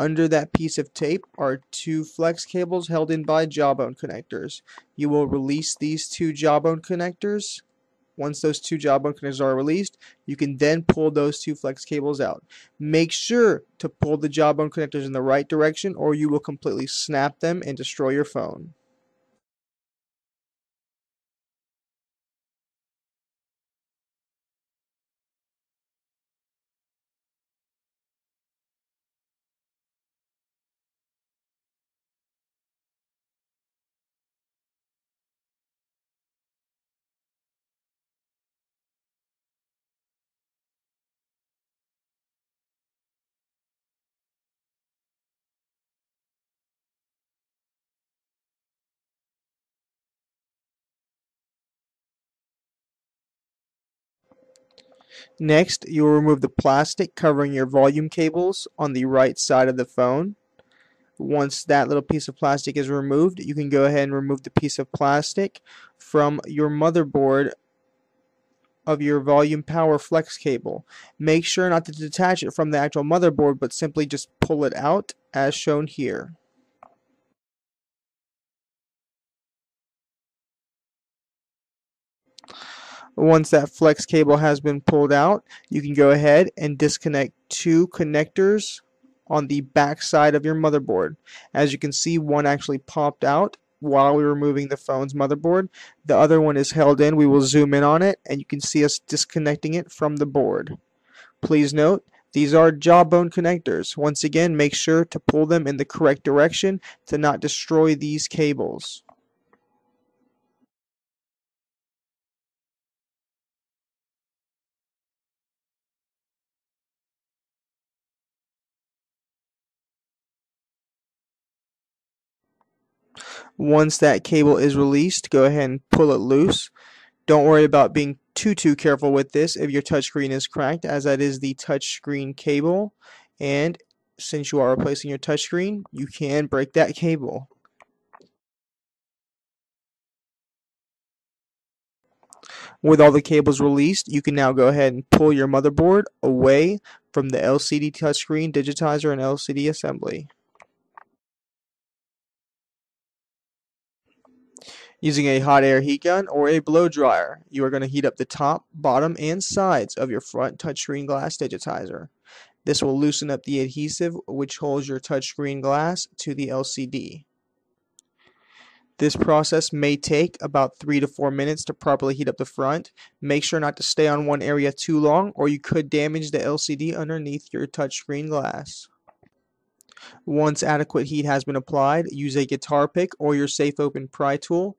Under that piece of tape are two flex cables held in by jawbone connectors. You will release these two jawbone connectors. Once those two jawbone connectors are released, you can then pull those two flex cables out. Make sure to pull the jawbone connectors in the right direction or you will completely snap them and destroy your phone. Next, you will remove the plastic covering your volume cables on the right side of the phone. Once that little piece of plastic is removed, you can go ahead and remove the piece of plastic from your motherboard of your volume power flex cable. Make sure not to detach it from the actual motherboard, but simply just pull it out as shown here. Once that flex cable has been pulled out, you can go ahead and disconnect two connectors on the back side of your motherboard. As you can see, one actually popped out while we were removing the phone's motherboard. The other one is held in. We will zoom in on it and you can see us disconnecting it from the board. Please note, these are jawbone connectors. Once again, make sure to pull them in the correct direction to not destroy these cables. Once that cable is released, go ahead and pull it loose. Don't worry about being too careful with this if your touchscreen is cracked, as that is the touchscreen cable. And since you are replacing your touchscreen, you can break that cable. With all the cables released, you can now go ahead and pull your motherboard away from the LCD touchscreen digitizer and LCD assembly. Using a hot air heat gun or a blow dryer, you are going to heat up the top, bottom, and sides of your front touchscreen glass digitizer. This will loosen up the adhesive which holds your touchscreen glass to the LCD. This process may take about 3 to 4 minutes to properly heat up the front. Make sure not to stay on one area too long or you could damage the LCD underneath your touchscreen glass. Once adequate heat has been applied, use a guitar pick or your safe open pry tool.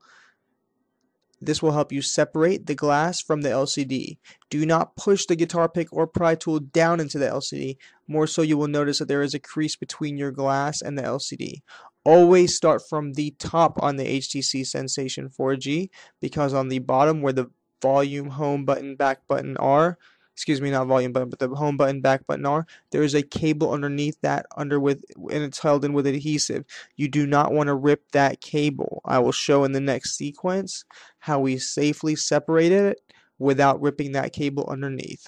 This will help you separate the glass from the LCD. Do not push the guitar pick or pry tool down into the LCD. More so, you will notice that there is a crease between your glass and the LCD. Always start from the top on the HTC Sensation 4G because on the bottom where the volume, home button, back button are, excuse me, not volume button, but the home button, back button are, there is a cable underneath that and it's held in with adhesive. You do not want to rip that cable. I will show in the next sequence how we safely separated it without ripping that cable underneath.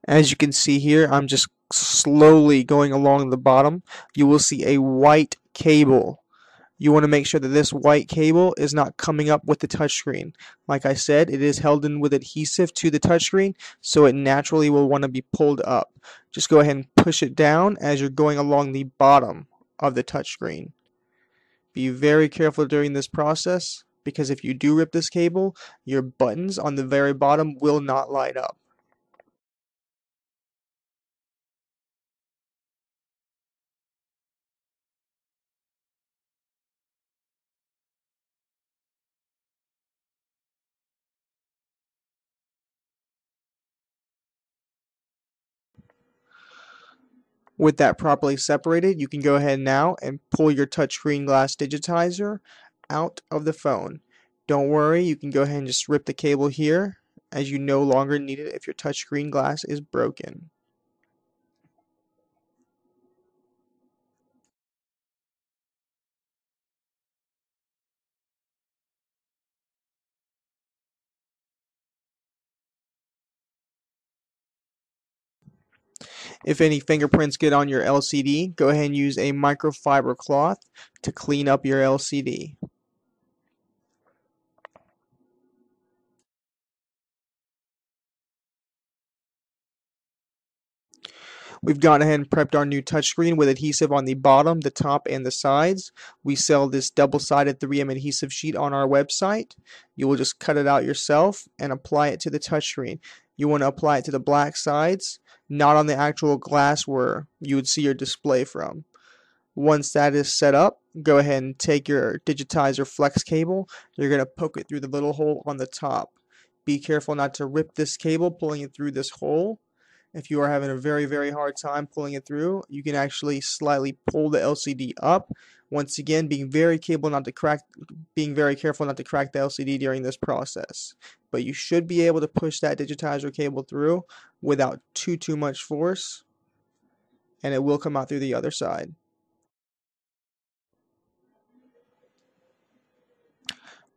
As you can see here, I'm just slowly going along the bottom. You will see a white cable. You want to make sure that this white cable is not coming up with the touchscreen. Like I said, it is held in with adhesive to the touchscreen, so it naturally will want to be pulled up. Just go ahead and push it down as you're going along the bottom of the touchscreen. Be very careful during this process because if you do rip this cable, your buttons on the very bottom will not light up. With that properly separated, you can go ahead now and pull your touchscreen glass digitizer out of the phone. Don't worry, you can go ahead and just rip the cable here as you no longer need it if your touchscreen glass is broken. If any fingerprints get on your LCD, go ahead and use a microfiber cloth to clean up your LCD. We've gone ahead and prepped our new touchscreen with adhesive on the bottom, the top, and the sides. We sell this double-sided 3M adhesive sheet on our website. You will just cut it out yourself and apply it to the touchscreen. You want to apply it to the black sides, not on the actual glass where you would see your display from. Once that is set up, go ahead and take your digitizer flex cable. You're going to poke it through the little hole on the top. Be careful not to rip this cable pulling it through this hole. If you are having a very hard time pulling it through, you can actually slightly pull the LCD up. Once again, being very careful not to crack the LCD during this process. But you should be able to push that digitizer cable through without too much force, and it will come out through the other side.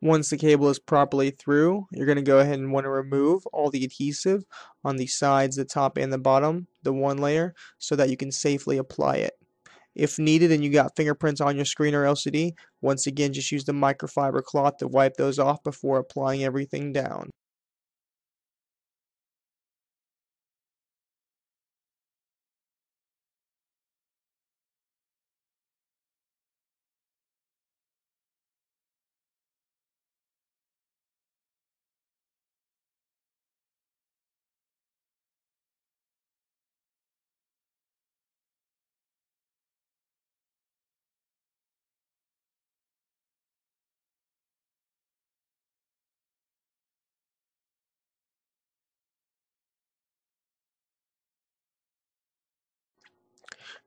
Once the cable is properly through, you're going to go ahead and want to remove all the adhesive on the sides, the top, and the bottom, the one layer, so that you can safely apply it. If needed and you got fingerprints on your screen or LCD, once again just use the microfiber cloth to wipe those off before applying everything down.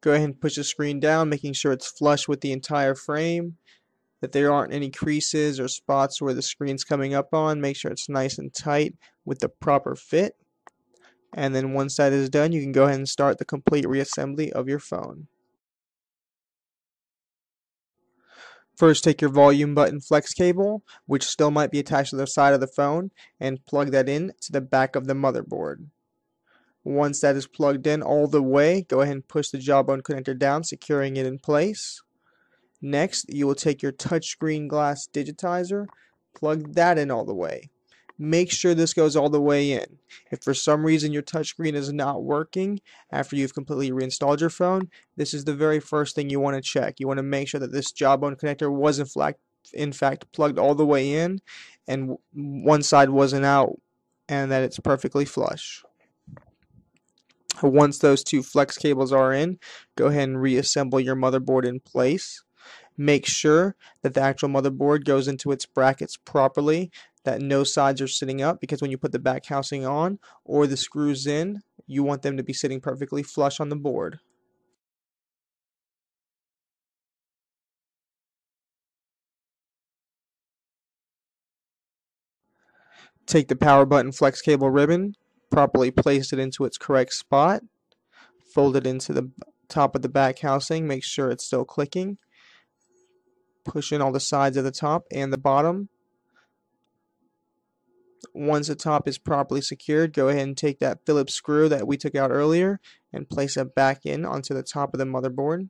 Go ahead and push the screen down, making sure it's flush with the entire frame, that there aren't any creases or spots where the screen's coming up on. Make sure it's nice and tight with the proper fit. And then once that is done, you can go ahead and start the complete reassembly of your phone. First, take your volume button flex cable, which still might be attached to the side of the phone, and plug that in to the back of the motherboard. Once that is plugged in all the way, go ahead and push the jawbone connector down, securing it in place. Next, you will take your touchscreen glass digitizer, plug that in all the way. Make sure this goes all the way in. If for some reason your touchscreen is not working after you've completely reinstalled your phone, this is the very first thing you want to check. You want to make sure that this jawbone connector was in fact plugged all the way in and one side wasn't out, and that it's perfectly flush. Once those two flex cables are in, go ahead and reassemble your motherboard in place. Make sure that the actual motherboard goes into its brackets properly, that no sides are sitting up, because when you put the back housing on or the screws in, you want them to be sitting perfectly flush on the board. Take the power button flex cable ribbon, properly place it into its correct spot, fold it into the top of the back housing, make sure it's still clicking, push in all the sides of the top and the bottom. Once the top is properly secured, go ahead and take that Phillips screw that we took out earlier and place it back in onto the top of the motherboard.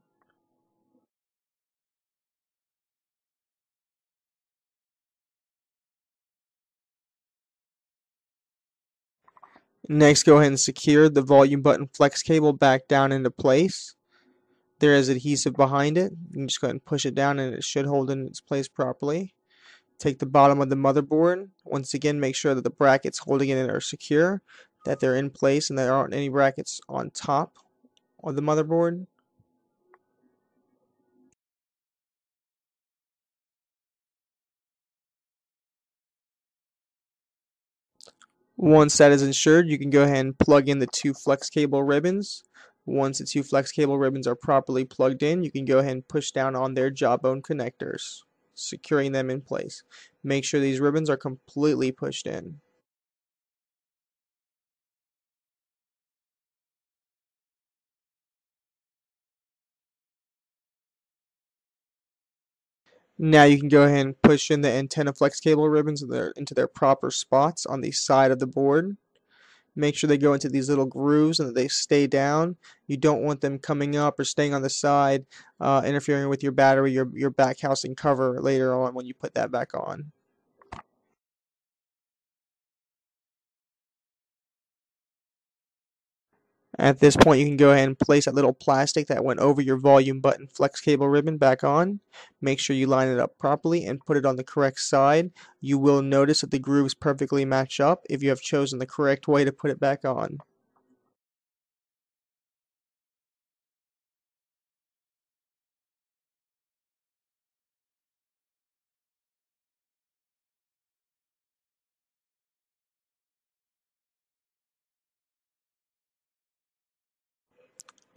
Next, go ahead and secure the volume button flex cable back down into place. There is adhesive behind it. You can just go ahead and push it down and it should hold in its place properly. Take the bottom of the motherboard. Once again, make sure that the brackets holding it in are secure, that they're in place, and there aren't any brackets on top of the motherboard. Once that is ensured, you can go ahead and plug in the two flex cable ribbons. Once the two flex cable ribbons are properly plugged in, you can go ahead and push down on their jawbone connectors, securing them in place. Make sure these ribbons are completely pushed in. Now you can go ahead and push in the antenna flex cable ribbons into their proper spots on the side of the board. Make sure they go into these little grooves and that they stay down. You don't want them coming up or staying on the side, interfering with your battery, your back housing cover later on when you put that back on. At this point, you can go ahead and place that little plastic that went over your volume button flex cable ribbon back on. Make sure you line it up properly and put it on the correct side. You will notice that the grooves perfectly match up if you have chosen the correct way to put it back on.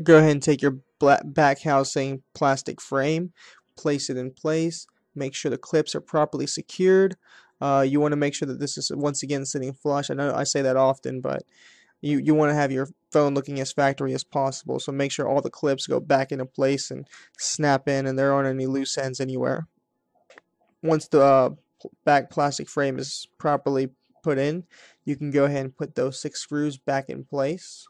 Go ahead and take your back housing plastic frame, place it in place, make sure the clips are properly secured. You want to make sure that this is once again sitting flush. I know I say that often, but you want to have your phone looking as factory as possible. So make sure all the clips go back into place and snap in and there aren't any loose ends anywhere. Once the back plastic frame is properly put in, you can go ahead and put those 6 screws back in place.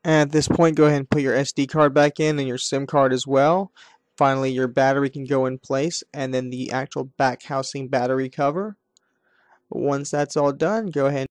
At this point, go ahead and put your SD card back in and your SIM card as well. Finally, your battery can go in place and then the actual back housing battery cover. Once that's all done, go ahead